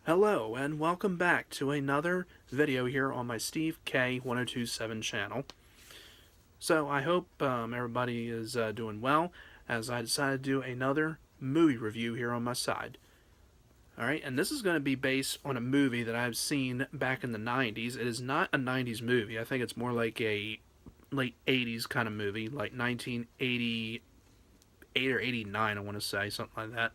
Hello, and welcome back to another video here on my Steve K 1027 channel. So, I hope everybody is doing well, as I decided to do another movie review here on my side. Alright, and this is going to be based on a movie that I've seen back in the 90s. It is not a 90s movie. I think it's more like a late 80s kind of movie, like 1988 or 89, I want to say, something like that.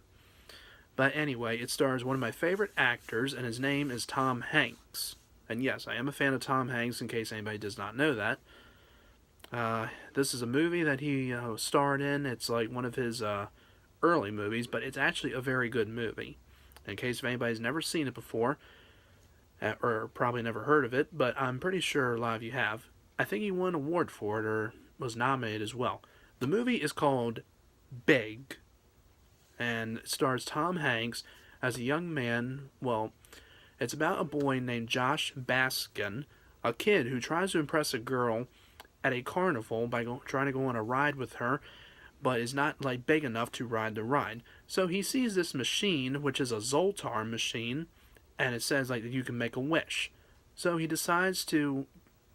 But anyway, it stars one of my favorite actors, and his name is Tom Hanks. And yes, I am a fan of Tom Hanks, in case anybody does not know that. This is a movie that he starred in. It's like one of his early movies, but it's actually a very good movie. In case if anybody's never seen it before, or probably never heard of it, but I'm pretty sure a lot of you have. I think he won an award for it, or was nominated as well. The movie is called Big, and it stars Tom Hanks as a young man. Well, it's about a boy named Josh Baskin, a kid who tries to impress a girl at a carnival by trying to go on a ride with her, but is not like big enough to ride the ride. So he sees this machine, which is a Zoltar machine, and it says like that you can make a wish. So he decides to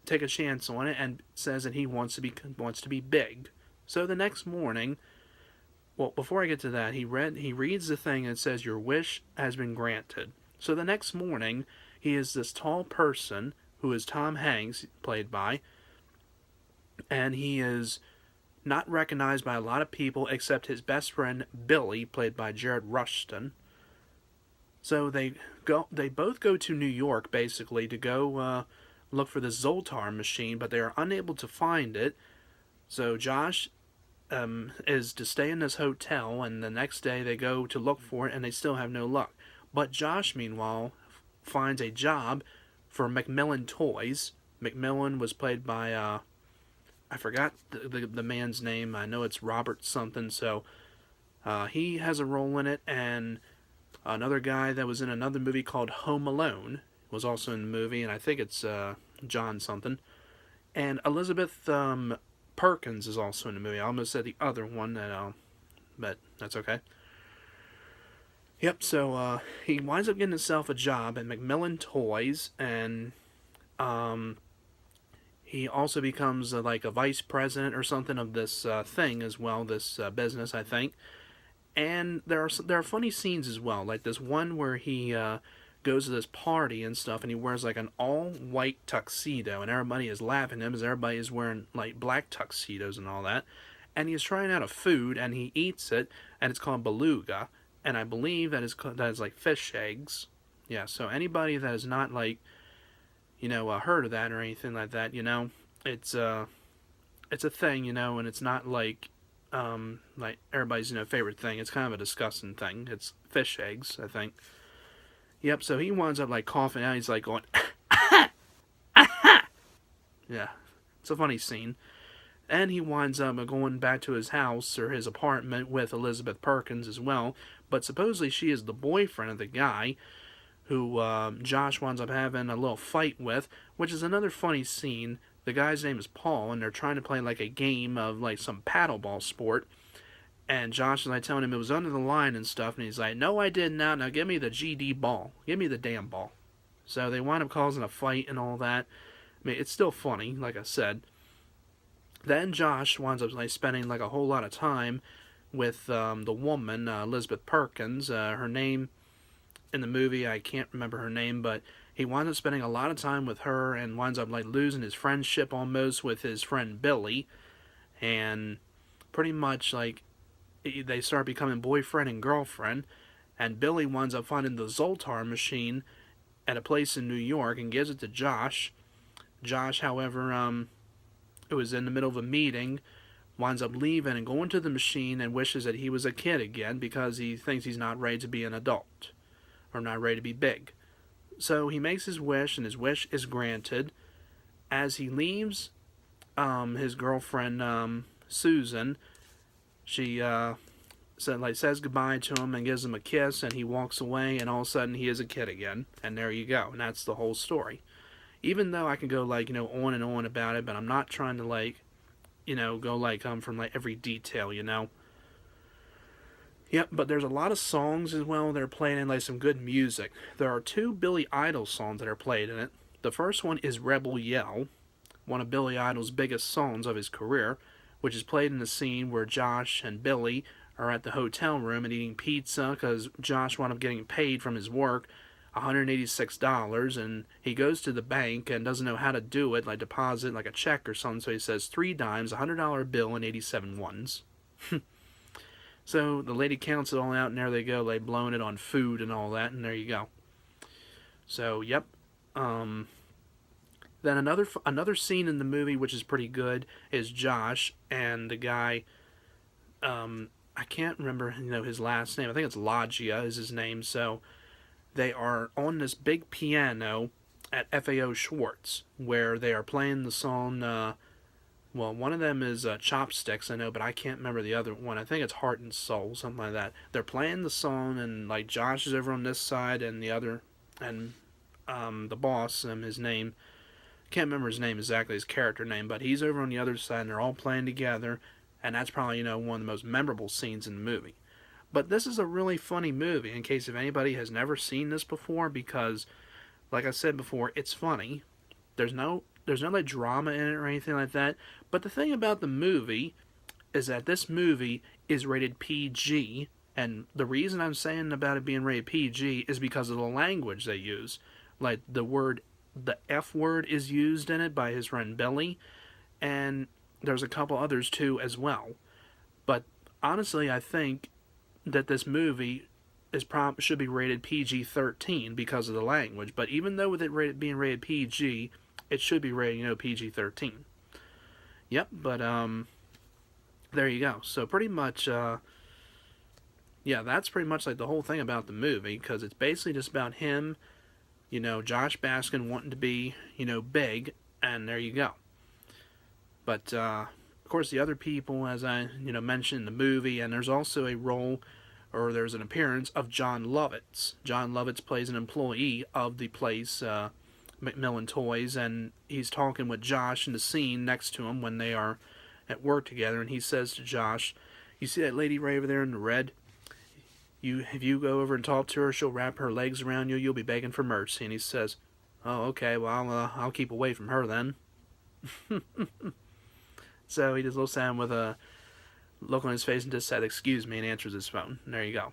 take a chance on it and says that he wants to be big. So the next morning, well, before I get to that, he reads the thing and it says your wish has been granted. So the next morning, he is this tall person who is Tom Hanks, played by, and he is not recognized by a lot of people except his best friend Billy, played by Jared Rushton. So they both go to New York basically to go look for the Zoltar machine, but they are unable to find it. So Josh is to stay in this hotel, and the next day they go to look for it, and they still have no luck. But Josh, meanwhile, finds a job for Macmillan Toys. Macmillan was played by I forgot the man's name. I know it's Robert something. So he has a role in it, and another guy that was in another movie called Home Alone was also in the movie, and I think it's John something. And Elizabeth Perkins is also in the movie. I almost said the other one, but that's okay. Yep, so he winds up getting himself a job at Macmillan Toys, and he also becomes like a vice president or something of this thing as well, this business, I think. And there are funny scenes as well, like this one where he goes to this party and stuff, and he wears like an all-white tuxedo, and everybody is laughing at him as everybody is wearing like black tuxedos and all that. And he's trying out a food, and he eats it, and it's called beluga, and I believe that is like fish eggs. Yeah, so anybody that is not like heard of that or anything like that, it's it's a thing, and it's not like everybody's favorite thing. It's kind of a disgusting thing. It's fish eggs, I think. Yep. So he winds up like coughing out. He's like going, yeah. It's a funny scene. And he winds up going back to his house or his apartment with Elizabeth Perkins as well. But supposedly she is the boyfriend of the guy who Josh winds up having a little fight with, which is another funny scene. The guy's name is Paul, and they're trying to play like a game of like some paddleball sport. And Josh is like telling him it was under the line and stuff, and he's like, "No, I did not. Now give me the GD ball. Give me the damn ball." So they wind up causing a fight and all that. I mean, it's still funny, like I said. Then Josh winds up like spending like a whole lot of time with the woman, Elizabeth Perkins. Her name in the movie, I can't remember her name, but he winds up spending a lot of time with her and winds up like losing his friendship almost with his friend Billy, and pretty much like they start becoming boyfriend and girlfriend. And Billy winds up finding the Zoltar machine at a place in New York and gives it to Josh. Josh, however, it was in the middle of a meeting, winds up leaving and going to the machine and wishes that he was a kid again because he thinks he's not ready to be an adult or not ready to be big. So he makes his wish, and his wish is granted. As he leaves, his girlfriend Susan, she says goodbye to him and gives him a kiss, and he walks away, and all of a sudden he is a kid again, and there you go, and that's the whole story. Even though I can go like on and on about it, but I'm not trying to go like from like every detail. Yep, but there's a lot of songs as well that are played in, like some good music. There are two Billy Idol songs that are played in it. The first one is Rebel Yell, one of Billy Idol's biggest songs of his career, which is played in the scene where Josh and Billy are at the hotel room and eating pizza because Josh wound up getting paid from his work $186, and he goes to the bank and doesn't know how to do it, like deposit like a check or something, so he says 3 dimes, $100 bill, and 87 ones. So the lady counts it all out, and there they go, they blowing it on food and all that, and there you go. So, yep. Then another scene in the movie which is pretty good is Josh and the guy. I can't remember his last name. I think it's Loggia is his name. So they are on this big piano at FAO Schwartz where they are playing the song. Well, one of them is Chopsticks, I know, but I can't remember the other one. I think it's Heart and Soul, something like that. They're playing the song, and like Josh is over on this side, and the other, and the boss, his name, can't remember his name exactly, his character name, but he's over on the other side, and they're all playing together, and that's probably one of the most memorable scenes in the movie. But this is a really funny movie, in case if anybody has never seen this before, because, like I said before, it's funny. There's no like drama in it or anything like that. But the thing about the movie is that this movie is rated PG, and the reason I'm saying about it being rated PG is because of the language they use. Like the F word is used in it by his friend Billy, and there's a couple others too as well. But honestly, I think that this movie should be rated PG-13 because of the language. But even though with it being rated PG, it should be rated, PG-13. Yep, but there you go. So pretty much, yeah, that's pretty much like the whole thing about the movie, because it's basically just about him, Josh Baskin wanting to be, big, and there you go. But of course, the other people, as I mentioned in the movie, and there's also a role, or there's an appearance of Jon Lovitz. Jon Lovitz plays an employee of the place. Macmillan Toys, and he's talking with Josh in the scene next to him when they are at work together, and he says to Josh, "You see that lady right over there in the red? If you go over and talk to her, she'll wrap her legs around you. You'll be begging for mercy." And he says, "Oh, okay. Well, I'll keep away from her then." So he just looks at him with a look on his face and just said, "Excuse me," and answers his phone. And there you go.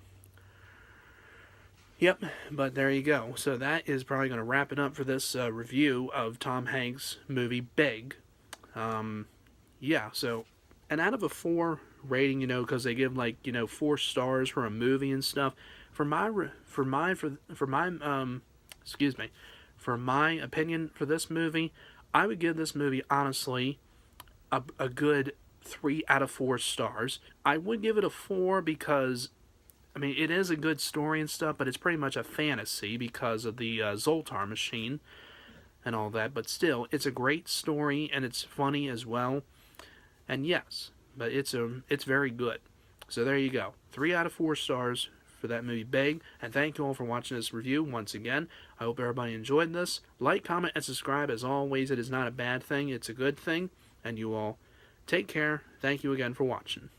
Yep, but there you go. So that is probably going to wrap it up for this review of Tom Hanks' movie Big. Yeah, so, and out of a 4 rating, because they give 4 stars for a movie and stuff. For my opinion for this movie, I would give this movie honestly a good 3 out of 4 stars. I would give it a 4 because it is a good story and stuff, but it's pretty much a fantasy because of the Zoltar machine and all that. But still, it's a great story, and it's funny as well. And yes, but it's very good. So there you go. 3 out of 4 stars for that movie Big. And thank you all for watching this review once again. I hope everybody enjoyed this. Like, comment, and subscribe. As always, it is not a bad thing. It's a good thing. And you all take care. Thank you again for watching.